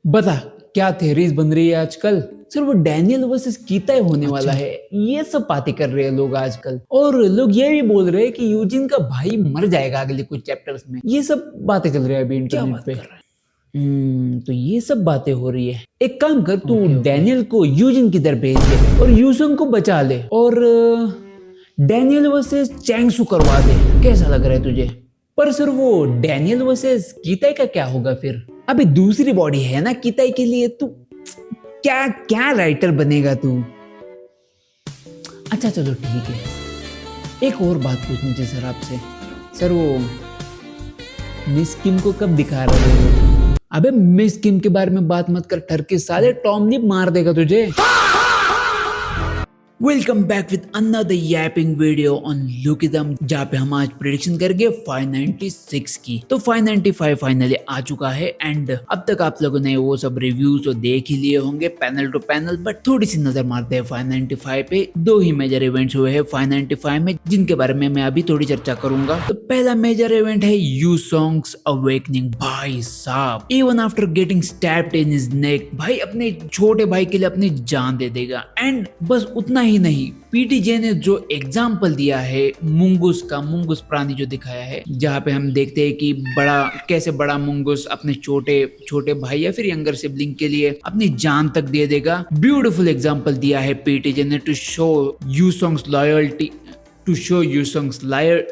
बता, क्या थेरीज बन रही है आजकल। सर वो डैनियल वर्सेस कीता होने वाला है, ये सब बातें कर रहे हैं लोग आजकल। और लोग ये भी बोल रहे हैं कि यूजिन का भाई मर जाएगा अगले कुछ चैप्टर्स में। ये सब बातें चल रही है अभी इंटरनेट पे। तो ये सब बातें हो रही है। एक काम कर, तू डैनियल को यूजिन की तरफ भेज दे और यूसुंग को बचा ले, और डैनियल वर्सेस चैंगसू करवा दे। कैसा लग रहा है तुझे? पर सर वो डैनियल वर्सेस कीताई का क्या होगा फिर? अभी दूसरी बॉडी है ना कीताई के लिए। तू क्या क्या राइटर बनेगा तू? अच्छा चलो ठीक है। एक और बात पूछनी थी सर आपसे। सर वो मिस किम को कब दिखा रहे हो? अबे मिस किम के बारे में बात मत कर, टर्की साले टॉम नी मार देगा तुझे। Welcome back with another Yaping video on lookism, जहाँ पे हम आज प्रेडिक्शन करेंगे 596 की। तो 595 फाइनली आ चुका है एंड अब तक आप लोगों ने वो सब रिव्यूज तो देख ही लिए होंगे पैनल टू पैनल, बट थोड़ी सी नजर मारते हैं 595 पे। दो ही मेजर इवेंट्स हुए हैं 595 में, जिनके बारे में मैं अभी थोड़ी चर्चा करूंगा। तो पहला मेजर इवेंट है यूसोंग्स अवेकनिंग। भाई साहब, even after getting stabbed in his neck, भाई अपने छोटे भाई के लिए अपनी जान दे देगा। एंड बस उतना ही नहीं, पीटीजे ने जो एग्जाम्पल दिया है मुंगूस का, मुंगूस प्राणी जो दिखाया है, जहाँ पे हम देखते हैं कि कैसे बड़ा मुंगूस अपने छोटे छोटे भाई या फिर यंगर सिबलिंग के लिए अपनी जान तक दे देगा। ब्यूटीफुल एग्जाम्पल दिया है पीटीजे ने to show Yusong's loyalty, to show Yusong's liar,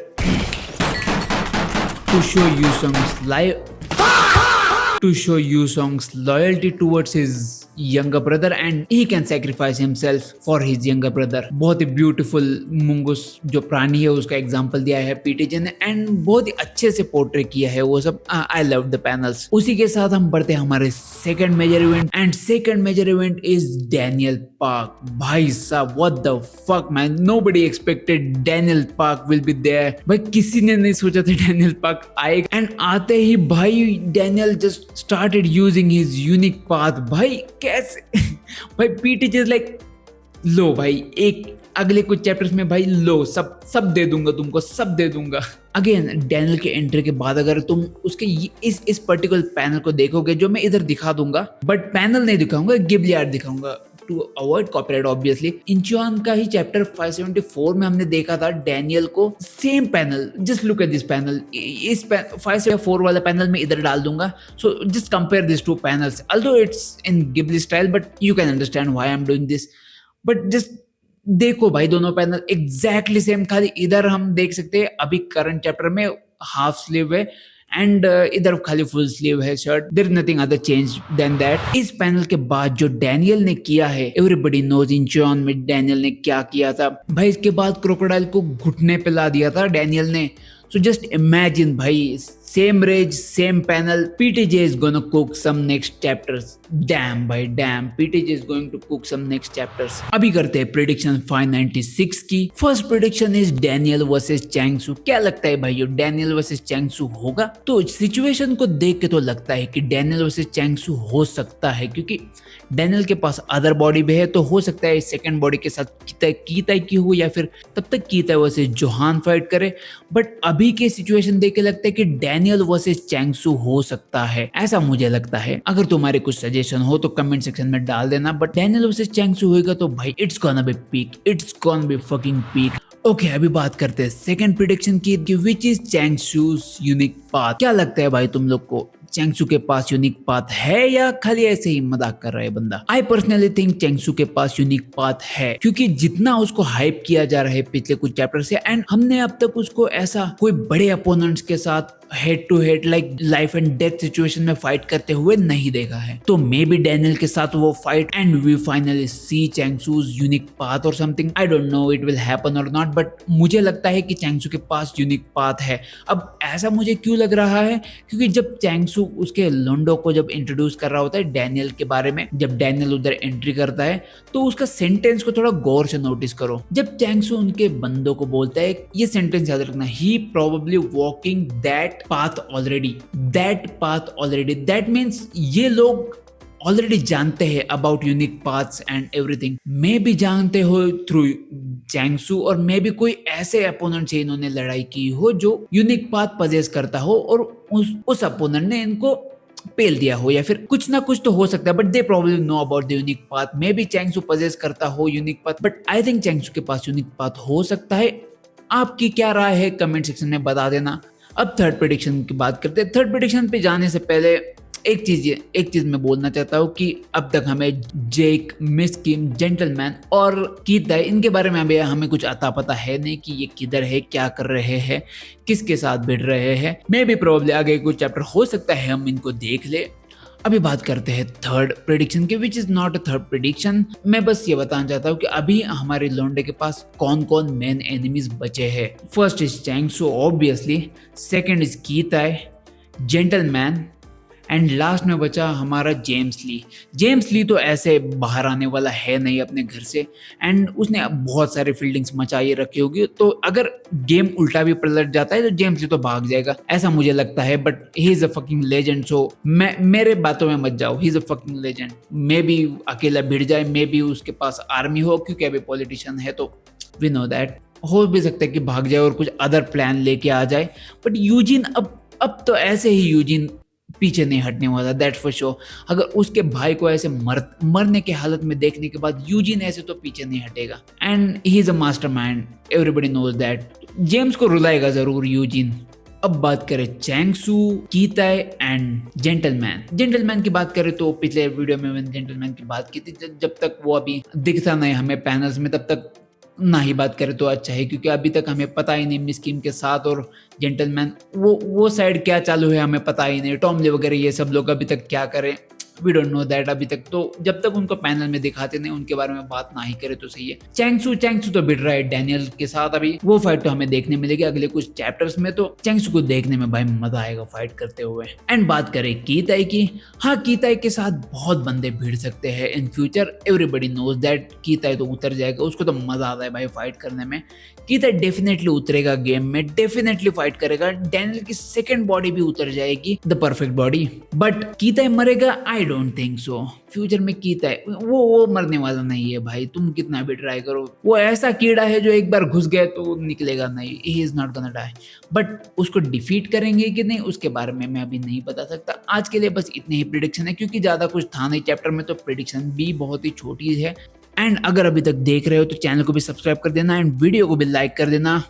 to show Yusong's liar, to show Yusong's loyalty towards his younger brother and he can sacrifice himself for his younger brother। बहुत ही beautiful मुंगूस जो प्राणी है उसका example दिया है PTJ ने and बहुत ही अच्छे से पोर्ट्रे किया है वो सब। I love the panels. उसी के साथ हम बढ़ते हैं हमारे second major event and second major event is Daniel Park. भाई साहब what the fuck man, nobody expected Daniel Park will be there. भाई किसी ने नहीं सोचा था डैनियल पार्क आएगा एंड आते ही भाई Daniel just started using his unique path। भाई कैसे भाई पीटीजे लाइक लो भाई, एक अगले कुछ चैप्टर्स में भाई लो सब दे दूंगा तुमको, सब दे दूंगा। अगेन डैनियल के एंट्री के बाद अगर तुम उसके इस पर्टिकुलर पैनल को देखोगे, जो मैं इधर दिखा दूंगा बट पैनल नहीं दिखाऊंगा, गिबली आर्ट दिखाऊंगा टू अवॉइड कॉपीराइट ऑब्वियसली। इंचुआन का ही चैप्टर 574 में हमने देखा था डैनियल को same panel. Just look at this panel, इस 574 वाला पैनल में इधर डाल दूंगा। So just compare this two panels, although it's in Ghibli style but you can understand why I am doing this. But just देखो भाई दोनों पैनल एग्जैक्टली सेम, खाली इधर हम देख सकते हैं अभी करंट चैप्टर में हाफ स्लीव है एंड इधर खाली फुल स्लीव है shirt. There is nothing other change than that. इस पैनल के बाद जो डैनियल ने किया है, एवरीबॉडी नोज इंचॉन में डैनियल ने क्या किया था भाई। इसके बाद क्रोकोडाइल को घुटने पे ला दिया था डैनियल ने। सो जस्ट इमेजिन भाई, same rage same panel, PTJ is gonna cook some next chapters. Damn भाई damn, PTJ is going to cook some next chapters. अभी करते हैं प्रेडिक्शन 596 की। First prediction is Daniel versus Changsu. क्या लगता है भाई डैनियल वर्सेस चैंगसू होगा? तो सिचुएशन को देख के तो लगता है कि डैनियल वर्सेस चैंगसू हो सकता है, क्योंकि डैनियल के पास अदर बॉडी भी है, तो हो सकता है सेकंड बॉडी के साथ कीताई की हो या फिर तब तक कीताई वर्सेस जोहान फाइट करे। बट अभी के सिचुएशन देख के लगता है कि डैनियल वर्सेस चैंगसू हो सकता है, ऐसा मुझे लगता है। अगर तुम्हारे कुछ सजेशन हो तो कमेंट सेक्शन में डाल देना। बट डैनियल वर्सेस चैंगसू होएगा तो भाई it's gonna be peak, it's gonna be fucking peak. Okay अभी बात करते हैं सेकंड प्रेडिक्शन की, विच इज चैंगसूज यूनिक पाथ। क्या लगता है भाई तुम लोग को, चैंगसू के पास यूनिक पाथ है या खाली ऐसे ही मजाक कर रहा है बंदा? आई पर्सनली थिंक चैंगसू के पास यूनिक पाथ है, क्योंकि जितना उसको हाइप किया जा रहा है पिछले कुछ चैप्टर से एंड हमने अब तक उसको ऐसा कोई बड़े अपोनेंट्स के साथ head to head like life and death situation में फाइट करते हुए नहीं देखा है। तो मे बी डैनियल के साथ वो fight and we finally see Changsu's unique path और something. I don't know it will happen और नॉट, बट मुझे लगता है कि चैंगसू के पास यूनिक पाथ है। अब ऐसा मुझे क्यों लग रहा है, क्योंकि जब चैंगसू उसके लोंडो को जब इंट्रोड्यूस कर रहा होता है डैनियल के बारे में, जब डैनियल उधर एंट्री करता है तो उसका सेंटेंस को थोड़ा गौर से नोटिस करो। जब चैंगसू उनके बंदों को बोलता है, ये सेंटेंस याद रखना, he probably walking that path already, that path already, that means ये लोग ऑलरेडी जानते हैं about unique paths and everything. Maybe जानते हो थ्रू चैंगसू, और मे भी कोई ऐसे अपोनेंट से इन्होंने लड़ाई की हो जो यूनिक पाथ पजेस करता हो और उस अपोनेंट ने इनको पेल दिया हो, या फिर कुछ ना कुछ तो हो सकता है, but they probably know about the unique path. Maybe Changsu possess करता हो unique path, but I think Changsu के पास यूनिक पाथ हो सकता है। आपकी क्या राय है कमेंट सेक्शन में बता देना। अब थर्ड प्रेडिक्शन की बात करते हैं। थर्ड प्रेडिक्शन पे जाने से पहले एक चीज मैं बोलना चाहता हूँ कि अब तक हमें जेक, मिस किम, जेंटलमैन और कीथ दाई, इनके बारे में अभी हमें कुछ अता पता है नहीं कि ये किधर है, क्या कर रहे हैं, किसके साथ भिड़ रहे हैं। मे बी प्रोबब्ली आगे कुछ चैप्टर हो सकता है हम इनको देख ले। अभी बात करते हैं थर्ड प्रेडिक्शन की, which is not a third prediction. मैं बस ये बताना चाहता हूँ कि अभी हमारे लोंडे के पास कौन कौन मेन एनिमीज बचे हैं। First is Changsu obviously, second is Kitai, gentleman, and last में बचा हमारा जेम्स ली। जेम्स ली तो ऐसे बाहर आने वाला है नहीं अपने घर से, एंड उसने अब बहुत सारे फील्डिंग्स मचाई रखी होगी, तो अगर गेम उल्टा भी पलट जाता है तो जेम्स ली तो भाग जाएगा, ऐसा मुझे लगता है। But he is a fucking legend, so मेरे बातों में मत जाओ, he is a fucking legend. Maybe अकेला भिड़ जाए, मे बी उसके पास आर्मी हो, क्योंकि अभी पॉलिटिशियन है तो वी नो दैट। हो भी सकता है कि भाग जाए और कुछ अदर प्लान लेके आ जाए, बट यूजिन अब तो ऐसे ही यूजिन पीछे नहीं हटने वाला, दैट्स फॉर श्योर। अगर उसके भाई को ऐसे मरने के हालत में देखने के बाद यूजिन ऐसे तो पीछे नहीं हटेगा, and he is a mastermind, everybody knows that. James को रुलाएगा जरूर यूजिन। अब बात करें Changsu, Kitae and gentleman. Gentleman की बात करें तो पिछले वीडियो में मैंने जेंटलमैन की बात की थी, जब तक वो अभी दिखता नहीं हमें पैनल्स में तब तक ना ही बात करें तो अच्छा है, क्योंकि अभी तक हमें पता ही नहीं मिस किम के साथ और जेंटलमैन वो साइड क्या चालू है हमें पता ही नहीं। टॉमले वगैरह ये सब लोग अभी तक क्या करें, वी डोंट नो दैट अभी तक। तो जब तक उनको पैनल में दिखाते नहीं उनके बारे में बात ना ही करे तो सही है। चैंगसू तो भिड़ रहा है डैनियल के साथ, अभी वो फाइट तो हमें देखने मिलेगी अगले कुछ चैप्टर्स में, तो चैंगसू को देखने में भाई मजा आएगा फाइट करते हुए। एंड बात करें कीताई की, हाँ कीताई के साथ बहुत बंदे भिड़ सकते हैं in future, everybody knows that. Kitai तो उतर जाएगा, उसको तो मजा आता है भाई फाइट करने में। कीताई डेफिनेटली उतरेगा गेम में, डेफिनेटली फाइट करेगा। डैनियल की सेकंड बॉडी भी उतर जाएगी, द परफेक्ट बॉडी, बट कीताई मरेगा I don't think so. Future में कीताई वो मरने वाला नहीं है भाई, तुम कितना भी ट्राई करो। वो ऐसा कीड़ा है जो एक बार घुस गया तो निकलेगा नहीं, he is not gonna die. But उसको डिफीट करेंगे कि नहीं उसके बारे में मैं अभी नहीं बता सकता। आज के लिए बस इतनी ही प्रिडिक्शन है, क्योंकि ज्यादा कुछ था नहीं चैप्टर में, तो प्रिडिक्शन भी बहुत ही छोटी है। एंड अगर अभी तक देख रहे हो तो चैनल को भी सब्सक्राइब कर देना एंड वीडियो को भी लाइक कर देना।